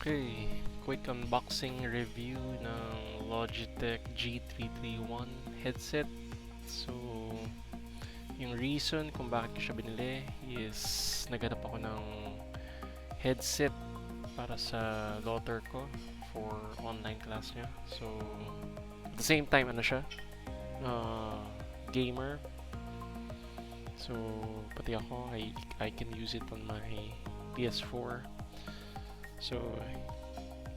Okay, quick unboxing review ng Logitech G331 headset. So, yung reason kung bakit ko siya binili is naghanap ako ng headset para sa daughter ko for online class niya. So, at the same time, gamer. So, pati ako, I can use it on my PS4. So, I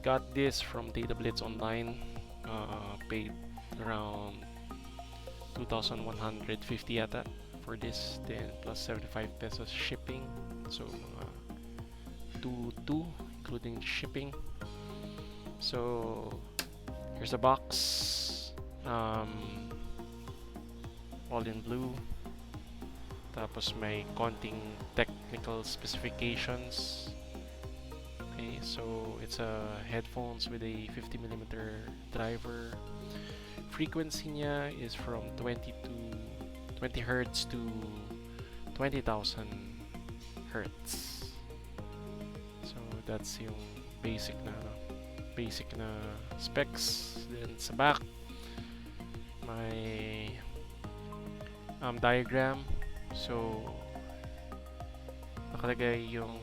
got this from Data Blitz online. Paid around 2,150 yata for this, then plus 75 pesos shipping. So, 2,2 including shipping. So, here's the box. All in blue. Tapos may konting technical specifications. Okay, so it's a headphones with a 50mm driver. Frequency niya is from 20 Hz to 20,000 Hz. So that's yung basic na specs. Then sa back, may diagram. So nakalagay yung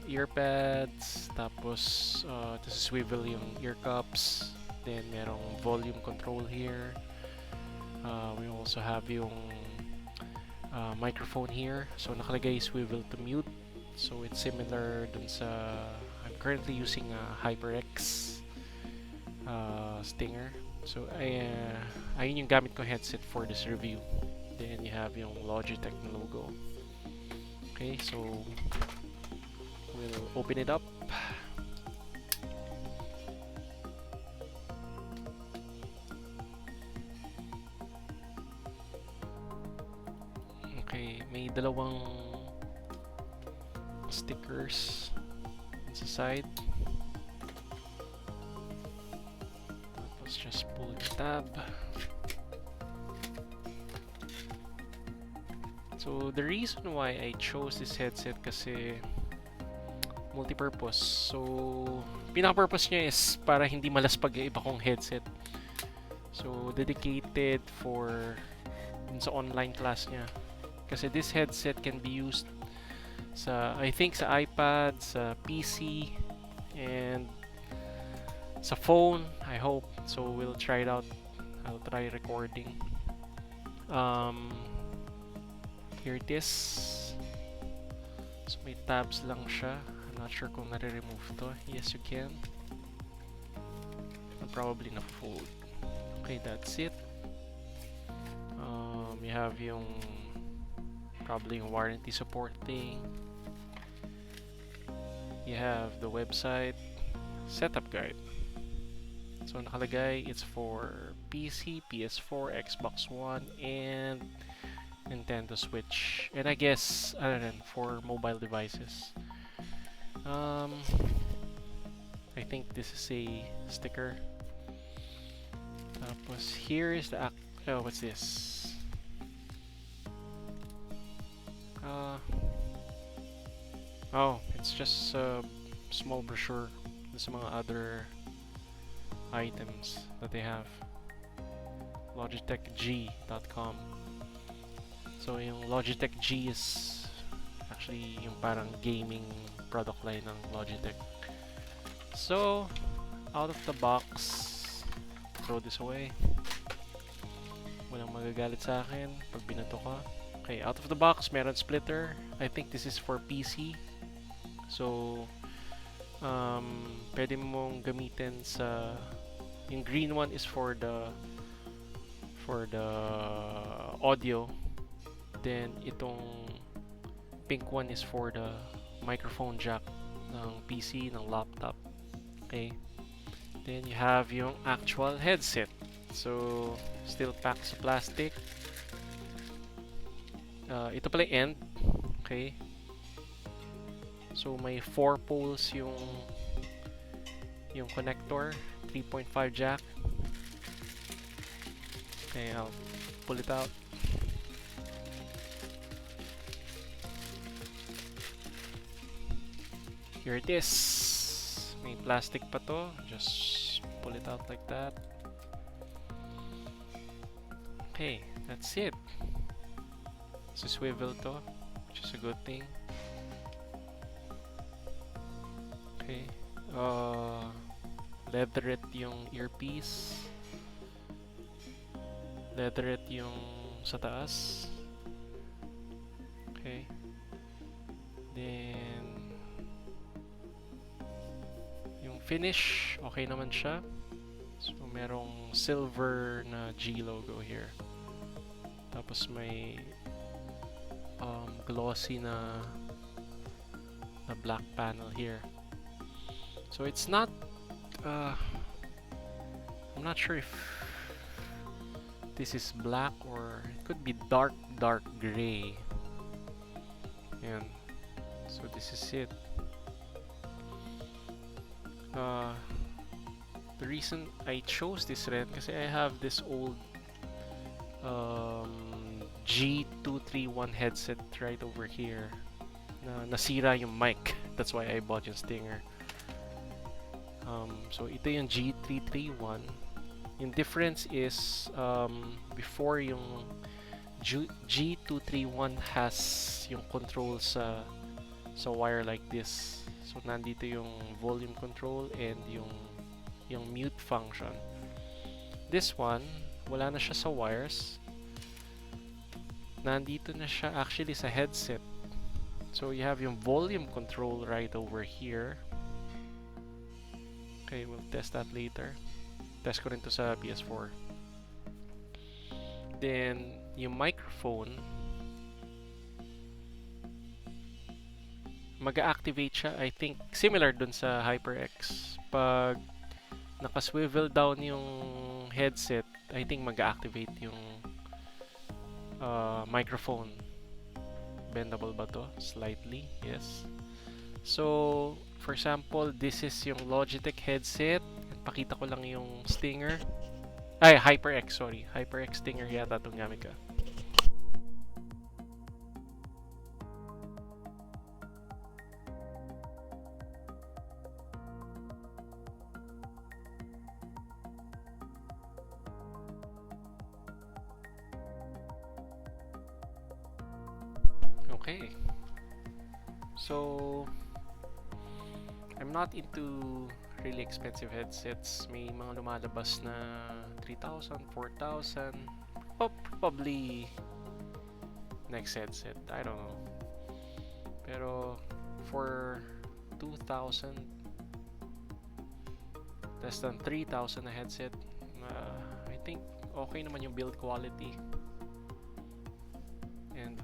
earpads, tapos swivel yung ear cups, then merong volume control here. We also have yung microphone here, so nakalagay swivel to mute, so it's similar dun sa I'm currently using a HyperX Stinger. So ayun yung gamit ko headset for this review. Then you have yung Logitech logo. Okay, so we'll open it up. Okay, may dalawang stickers sa side. Let's just pull the tab. So the reason why I chose this headset kasi multi-purpose. So pinaka-purpose niya is para hindi malaspag yung iba kong headset. So dedicated for sa online class niya. Kasi this headset can be used sa I think sa iPad, sa PC, and sa phone, I hope. So we'll try it out. I'll try recording. Here it is. So may tabs lang siya. I'm not sure kung nare-remove to. Yes, you can. And probably na-fold. Okay, that's it. You have yung probably yung warranty supporting. You have the website, setup guide. So nakalagay it's for PC, PS4, Xbox One, and Nintendo Switch, and I guess for mobile devices. I think this is a sticker. Tapos here is the what's this? Oh, it's just a small brochure. There's some other items that they have. Logitechg.com. So yung Logitech G is actually yung parang gaming product line ng Logitech. So, out of the box, throw this away. Walang magagalit sa akin pag binato ko. Okay, out of the box, meron splitter. I think this is for PC. So, pwede mong gamitin sa yung green one is for the audio. Then itong pink one is for the microphone jack ng PC, ng laptop. Okay. Then you have yung actual headset. So still packed sa plastic. Ito pala end. Okay. So may 4 poles yung connector, 3.5 jack. Okay, I'll pull it out. Here it is. May plastic pa to. Just pull it out like that. Okay, that's it. So swivel to, which is a good thing. Okay. Leather it yung earpiece. Leather it yung sa taas. Okay. Then yung finish, okay naman siya. So merong silver na G logo here. Tapos may glossy na black panel here. So it's not I'm not sure if this is black or it could be dark gray. Ayan. So this is it. The reason I chose this red kasi I have this old G331 headset right over here na nasira yung mic. That's why I bought yung Stinger. So ito yung G331. Yung difference is before yung G231 has yung control sa wire like this. So nandito yung volume control and yung mute function. This one, wala na siya sa wires. Nandito na siya actually sa headset. So you have yung volume control right over here. Okay, we'll test that later. Test ko rin to sa PS4. Then yung microphone, mag-activate siya, I think similar dun sa HyperX. Pag naka-swivel down yung headset, I think mag-activate yung microphone. Bendable ba to? Slightly, yes. So, for example, this is yung Logitech headset. Pakita ko lang yung Stinger. Ay, HyperX, sorry. HyperX Stinger yata itong gamit ka. Okay. So, I'm not into really expensive headsets. May mga lumalabas na 3,000, 4,000. Oh, probably next headset. I don't know. Pero for 2,000, less than 3,000 na headset, I think okay naman yung build quality. And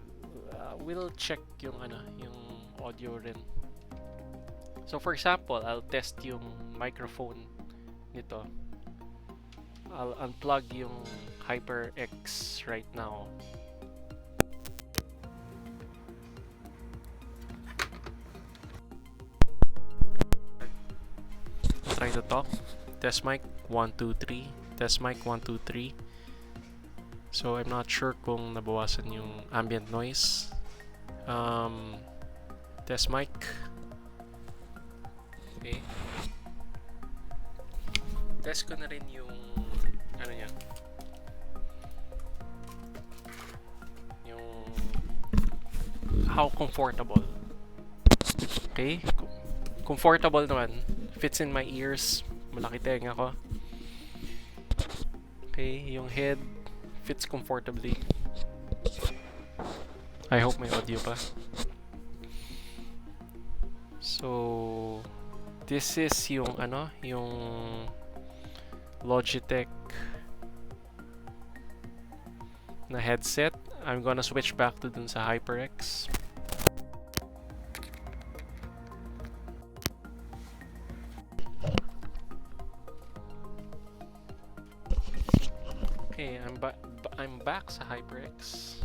we'll check yung yung audio rin. So for example, I'll test yung microphone nito. I'll unplug yung HyperX right now. Try to talk. Test mic 1 2 3. Test mic 1 2 3. So I'm not sure kung nabawasan yung ambient noise. Test mic. Okay. Test ko na rin yung niya. Yung how comfortable. Okay? Comfortable naman. Fits in my ears. Malaki tenga ko. Okay, yung head fits comfortably. I hope may audio pa. So this is yung yung Logitech na headset. I'm gonna switch back to dun sa HyperX. Okay, I'm back sa HyperX.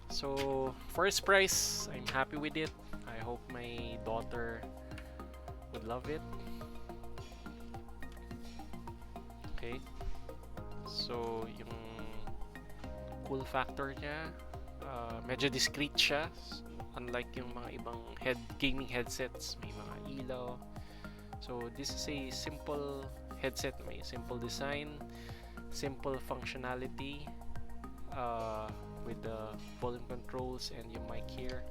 So first price, I'm happy with it. I hope my daughter would love it. Okay. So yung cool factor niya, medyo discreet siya. unlike yung mga ibang gaming headsets, may mga ilaw. So this is a simple headset, may simple design, simple functionality, with the volume controls and yung mic here.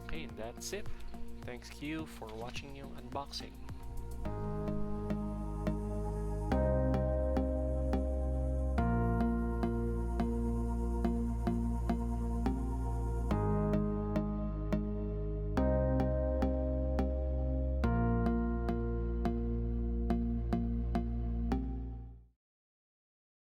Okay, that's it. Thanks you for watching yung unboxing.